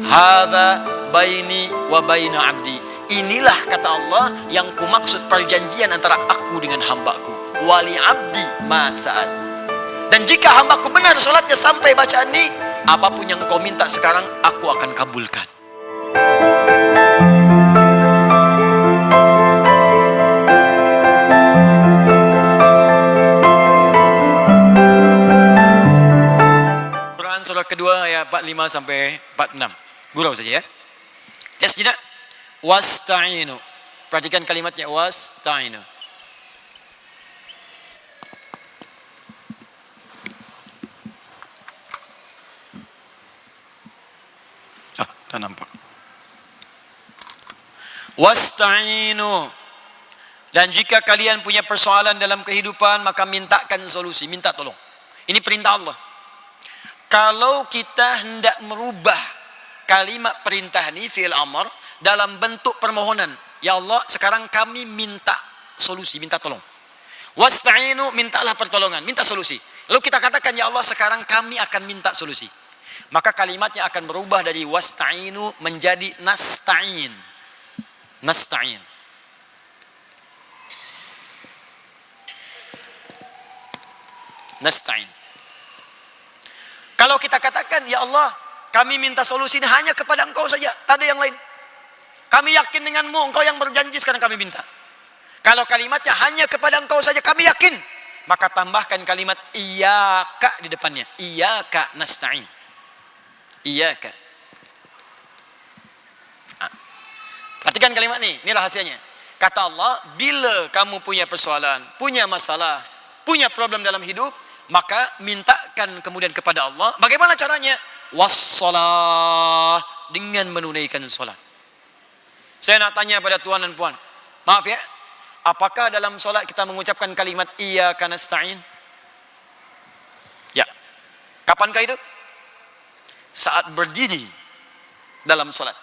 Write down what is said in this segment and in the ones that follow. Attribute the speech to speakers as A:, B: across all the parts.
A: Hadza baini wa baina abdi. Inilah kata Allah yang kumaksud perjanjian antara aku dengan hambaku. Wali abdi ma sa'al. Dan jika hambaku benar salatnya sampai bacaan ini, apapun yang kau minta sekarang aku akan kabulkan. Quran surah kedua ayat 45 sampai 46. Gurau saja ya. Lihat tidak? Wasta'inu. Perhatikan kalimatnya, wasta'inu. Tak nampak. Wasta'inu. Dan jika kalian punya persoalan dalam kehidupan, maka mintakan solusi, minta tolong. Ini perintah Allah. Kalau kita hendak merubah kalimat perintah ini, fi'il amr, dalam bentuk permohonan, ya Allah, sekarang kami minta solusi, minta tolong. Wasta'inu, mintalah pertolongan, minta solusi. Lalu kita katakan, ya Allah, sekarang kami akan minta solusi. Maka kalimatnya akan berubah dari wasta'inu menjadi nasta'in. Nasta'in. Nasta'in. Kalau kita katakan, ya Allah, kami minta solusi ini hanya kepada Engkau saja, tak ada yang lain. Kami yakin denganmu, Engkau yang berjanji, sekarang kami minta. Kalau kalimatnya hanya kepada Engkau saja, kami yakin, maka tambahkan kalimat iyyaka di depannya. Iyyaka nasta'in. Iyyaka. Perhatikan kalimat ini rahasianya. Kata Allah, bila kamu punya persoalan, punya masalah, punya problem dalam hidup, maka mintakan kemudian kepada Allah. Bagaimana caranya? Wassalah, dengan menunaikan solat. Saya nak tanya pada tuan dan puan, maaf ya, apakah dalam solat kita mengucapkan kalimat iyyaka nasta'in? Ya. Kapankah itu? Saat berdiri dalam solat,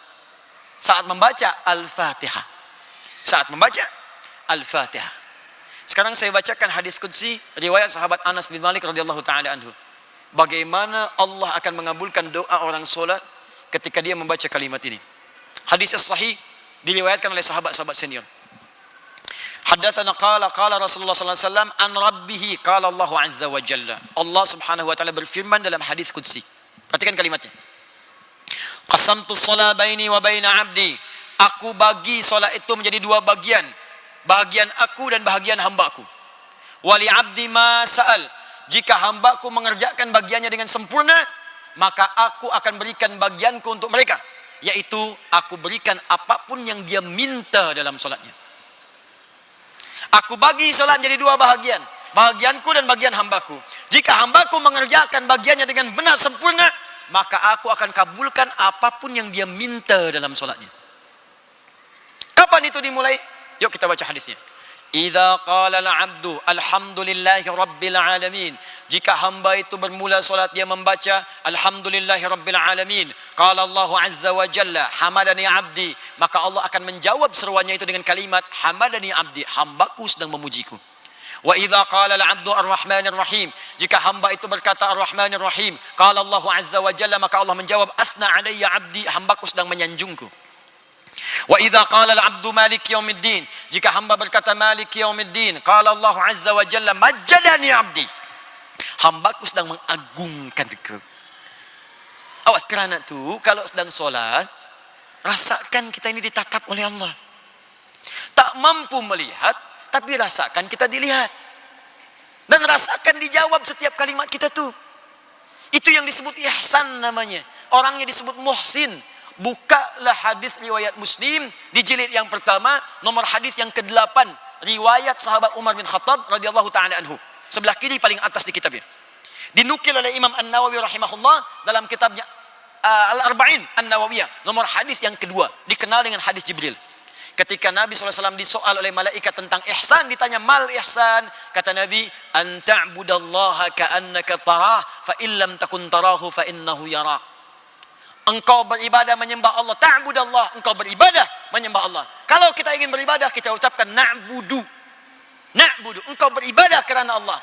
A: saat membaca Al-Fatihah, saat membaca Al-Fatihah. Sekarang saya bacakan hadis qudsi riwayat sahabat Anas bin Malik radhiyallahu taala anhu. Bagaimana Allah akan mengabulkan doa orang solat ketika dia membaca kalimat ini. Hadis sahih diriwayatkan oleh sahabat-sahabat senior. Haddatsana qala Rasulullah sallallahu alaihi wasallam an rabbih qala Allah azza wa jalla. Allah Subhanahu wa taala berfirman dalam hadis qudsi. Perhatikan kalimatnya. Qasamtu shalah baini wa baina 'abdi. Aku bagi solat itu menjadi dua bagian. Bahagian aku dan bahagian hambaku. Wali 'abdi ma sa'al. Jika hambaku mengerjakan bagiannya dengan sempurna, maka aku akan berikan bagianku untuk mereka, yaitu aku berikan apapun yang dia minta dalam solatnya. Aku bagi solat menjadi dua bahagian, bahagianku dan bagian hambaku. Jika hambaku mengerjakan bagiannya dengan benar sempurna, maka aku akan kabulkan apapun yang dia minta dalam solatnya. Kapan itu dimulai? Yuk kita baca hadisnya. Idza qala al-'abdu alhamdulillahi rabbil alamin. Jika hamba itu bermula solat dia membaca alhamdulillahi rabbil alamin, qala Allah azza wa jalla hamadani 'abdi, maka Allah akan menjawab seruannya itu dengan kalimat hamadani 'abdi, hambaku sedang memujiku. Wa idza qala al-'abdu ar-rahmanir rahim. Jika hamba itu berkata ar-rahmanir rahim, qala Allah azza wa jalla, maka Allah menjawab athna 'alayya 'abdi, hambaku sedang menyanjungku. Wa idza qala al-'abdu maliki yaumiddin. Jika hamba berkata maliki yaumiddin, qala Allah azza wa jalla majjadani 'abdi, hambaku sedang mengagungkan aku. Awas, kerana tu kalau sedang solat, rasakan kita ini ditatap oleh Allah. Tak mampu melihat, tapi rasakan kita dilihat. Dan rasakan dijawab setiap kalimat kita tu. Itu yang disebut ihsan namanya. Orangnya disebut muhsin. Bukalah hadis riwayat Muslim di jilid yang pertama, nomor hadis yang ke-8, riwayat sahabat Umar bin Khattab radhiyallahu taala anhu. Sebelah kiri paling atas di kitabnya. Dinukil oleh Imam An-Nawawi rahimahullah dalam kitabnya Al-Arba'in An-Nawawiyah, nomor hadis yang kedua, dikenal dengan hadis Jibril. Ketika Nabi SAW disoal oleh malaikat tentang ihsan, ditanya mal ihsan, kata Nabi, an ta'budallaha ka'annaka tarah, fa illam takun tarahu fa innahu yarak. Engkau beribadah menyembah Allah, ta'budallah, engkau beribadah menyembah Allah. Kalau kita ingin beribadah, kita ucapkan na'budu. Na'budu, engkau beribadah kerana Allah.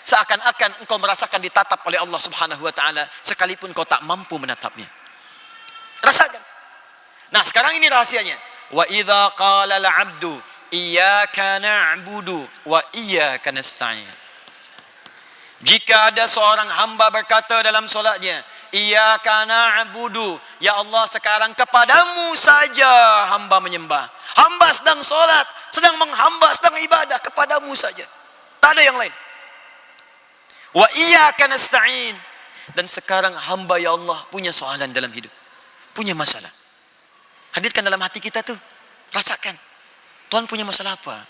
A: Seakan-akan engkau merasakan ditatap oleh Allah Subhanahu wa taala sekalipun kau tak mampu menatapnya. Nah, sekarang ini rahasianya. Wa idza qala al-'abdu iyyaka na'budu wa iyyaka nasta'in. Jika ada seorang hamba berkata dalam solatnya, iyyaka na'budu, ya Allah sekarang kepadamu saja hamba menyembah. Hamba sedang solat, sedang menghamba, sedang ibadah, kepadamu saja. Tak ada yang lain. Wa iyyaka nasta'in. Dan sekarang hamba ya Allah punya soalan dalam hidup. Punya masalah. Hadirkan dalam hati kita tuh. Rasakan. Tuhan punya masalah apa?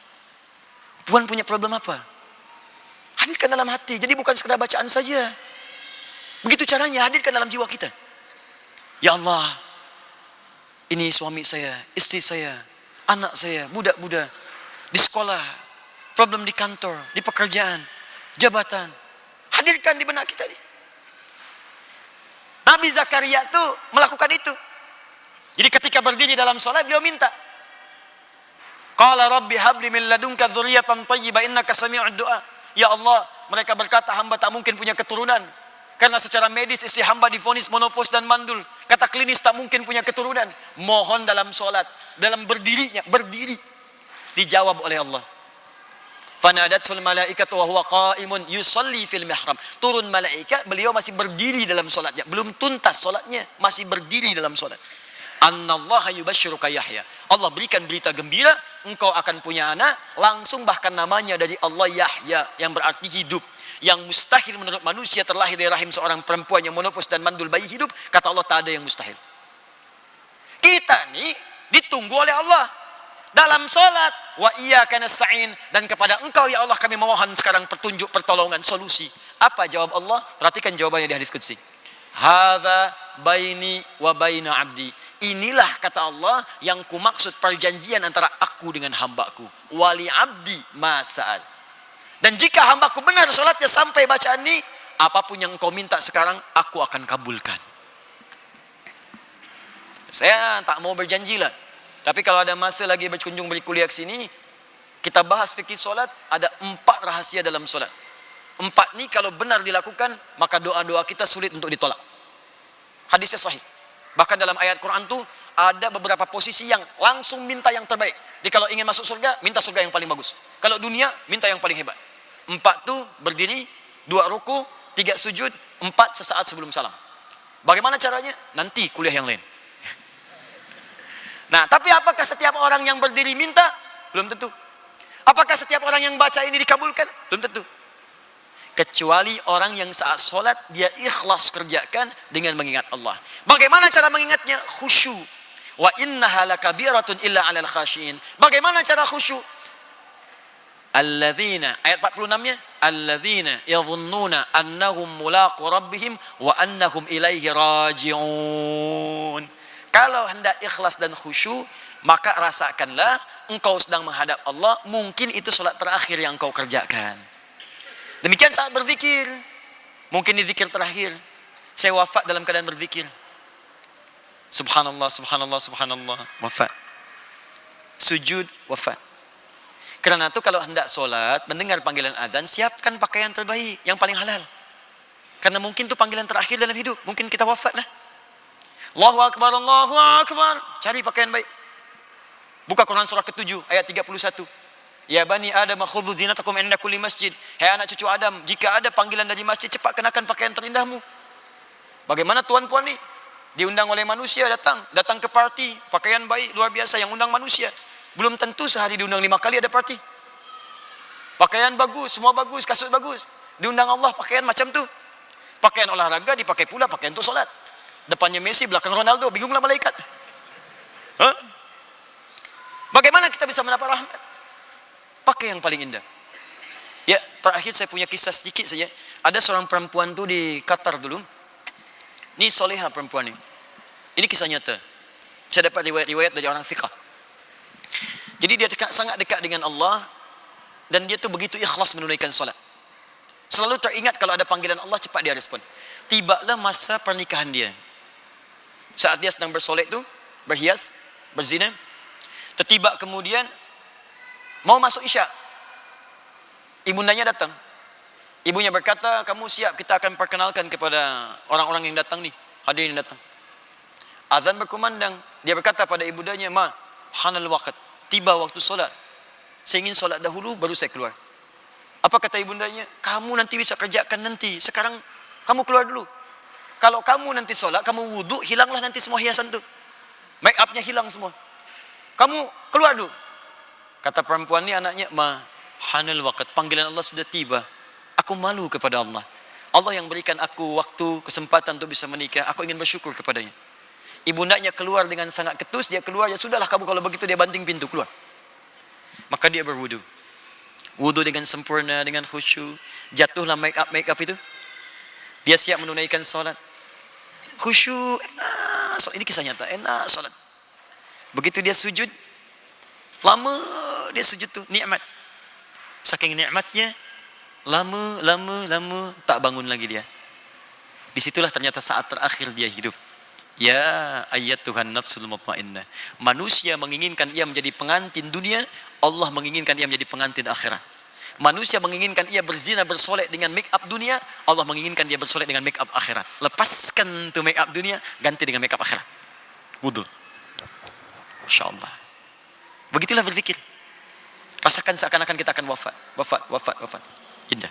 A: Tuhan punya problem apa? Hadirkan dalam hati. Jadi bukan sekedar bacaan saja. Begitu caranya, hadirkan dalam jiwa kita. Ya Allah, ini suami saya, istri saya, anak saya, budak-budak, di sekolah, problem di kantor, di pekerjaan, jabatan. Hadirkan di benak kita nih. Nabi Zakaria tuh melakukan itu. Jadi ketika berdiri dalam sholat, beliau minta. Qala Rabbi habli min ladunka dzurriyyatan thayyibah innaka sami'ud du'a. Ya Allah, mereka berkata hamba tak mungkin punya keturunan. Karena secara medis istri hamba divonis monofos dan mandul. Kata klinis tak mungkin punya keturunan. Mohon dalam sholat, dalam berdirinya, berdiri. Dijawab oleh Allah. Fanadatul malaikatu wa huwa qa'imun yusalli fil mihrab. Turun malaikat, beliau masih berdiri dalam solatnya. Belum tuntas solatnya, masih berdiri dalam solat. Annallaha yubashshiruka Yahya. Allah berikan berita gembira, engkau akan punya anak, langsung bahkan namanya dari Allah Yahya, yang berarti hidup. Yang mustahil menurut manusia terlahir dari rahim seorang perempuan yang monofos dan mandul bayi hidup, kata Allah tak ada yang mustahil. Kita nih ditunggu oleh Allah. Dalam solat, wa iyyaka nasta'in, dan kepada engkau ya Allah kami memohon sekarang petunjuk, pertolongan, solusi. Apa jawab Allah? Perhatikan jawabannya di hadis qudsi. Hadza baini wa baina abdi. Inilah kata Allah yang kumaksud perjanjian antara aku dengan hambaku. Wali abdi ma sa'al. Dan jika hambaku benar solatnya sampai bacaan ini, apapun yang engkau minta sekarang aku akan kabulkan. Saya tak mau berjanji lah. Tapi kalau ada masa lagi berkunjung beri kuliah ke sini, kita bahas fikih solat, ada 4 rahasia dalam solat. 4 ni kalau benar dilakukan, maka doa-doa kita sulit untuk ditolak. Hadisnya sahih. Bahkan dalam ayat Quran tu ada beberapa posisi yang langsung minta yang terbaik. Jadi kalau ingin masuk surga, minta surga yang paling bagus. Kalau dunia, minta yang paling hebat. 4 tu berdiri, 2 ruku, 3 sujud, 4 sesaat sebelum salam. Bagaimana caranya? Nanti kuliah yang lain. Nah, tapi apakah setiap orang yang berdiri minta? Belum tentu. Apakah setiap orang yang baca ini dikabulkan? Belum tentu. Kecuali orang yang saat solat dia ikhlas kerjakan dengan mengingat Allah. Bagaimana cara mengingatnya? Khusyuk. Wa innaha lakabiratun illa 'alal khashiin. Bagaimana cara khusyuk? Alladzina, ayat 46-nya, alladzina yadhunnuna annahum mulaqu rabbihim wa annahum ilaihi raji'un. Kalau hendak ikhlas dan khusyuk, maka rasakanlah engkau sedang menghadap Allah, mungkin itu solat terakhir yang engkau kerjakan. Demikian saat berzikir, mungkin di zikir terakhir, saya wafat dalam keadaan berzikir. Subhanallah, subhanallah, subhanallah, wafat. Sujud, wafat. Karena itu kalau hendak solat, mendengar panggilan azan, siapkan pakaian terbaik, yang paling halal. Karena mungkin itu panggilan terakhir dalam hidup, mungkin kita wafat lah. Allahu Akbar, Allahu Akbar. Cari pakaian baik. Buka Quran surah ke-7 ayat 31. Ya bani Adam khudhu zinatakum inda kulli masjid. Hai anak cucu Adam, jika ada panggilan dari masjid, cepat kenakan pakaian terindahmu. Bagaimana tuan-puan ni? Diundang oleh manusia, datang ke parti, pakaian baik luar biasa yang undang manusia. Belum tentu sehari diundang 5 kali ada parti. Pakaian bagus, semua bagus, kasut bagus. Diundang Allah pakaian macam tu. Pakaian olahraga dipakai pula pakaian untuk solat. Depannya Messi, belakang Ronaldo, bingunglah malaikat. Hah? Bagaimana kita bisa mendapat rahmat? Pakai yang paling indah. Ya, terakhir saya punya kisah sedikit saja. Ada seorang perempuan tu di Qatar dulu. Ini solehah perempuan ini. Ini kisah nyata. Saya dapat riwayat dari orang fiqh. Jadi dia sangat dekat dengan Allah, dan dia tu begitu ikhlas menunaikan solat. Selalu teringat kalau ada panggilan Allah, cepat dia respon. Tibalah masa pernikahan dia. Saat dia sedang bersolek tu, berhias, berzina, tertiba kemudian mau masuk isyak. Ibundanya datang. Ibunya berkata, kamu siap, kita akan perkenalkan kepada orang-orang yang datang ni, hadirin yang datang. Azan berkumandang. Dia berkata pada ibundanya, "Ma, hanal waqt. Tiba waktu solat. Saya ingin solat dahulu, baru saya keluar." Apa kata ibundanya? "Kamu nanti bisa kerjakan nanti. Sekarang kamu keluar dulu. Kalau kamu nanti solat, kamu wudhu, hilanglah nanti semua hiasan tu. Make upnya hilang semua. Kamu keluar dulu." Kata perempuan ni anaknya, "Ma, hanal waqt. Panggilan Allah sudah tiba. Aku malu kepada Allah. Allah yang berikan aku waktu, kesempatan untuk bisa menikah. Aku ingin bersyukur kepadanya." Ibundanya keluar dengan sangat ketus, dia keluar, "Ya sudahlah kamu kalau begitu," dia banting pintu keluar. Maka dia berwudu. Wudu dengan sempurna, dengan khusyuk. Jatuhlah make up itu. Dia siap menunaikan solat. Khusyuk, enak. Ini kisah nyata, enak solat. Begitu dia sujud, lama dia sujud tuh, nikmat. Saking nikmatnya, lama, tak bangun lagi dia. Disitulah ternyata saat terakhir dia hidup. Ya ayyatuhan nafsul mutmainnah. Manusia menginginkan ia menjadi pengantin dunia, Allah menginginkan ia menjadi pengantin akhirat. Manusia menginginkan ia berzina bersolek dengan make up dunia, Allah menginginkan dia bersolek dengan make up akhirat. Lepaskan tu make up dunia, ganti dengan make up akhirat. Wudu. Masyaallah. Begitulah berzikir. Rasakan seakan-akan kita akan wafat. Indah.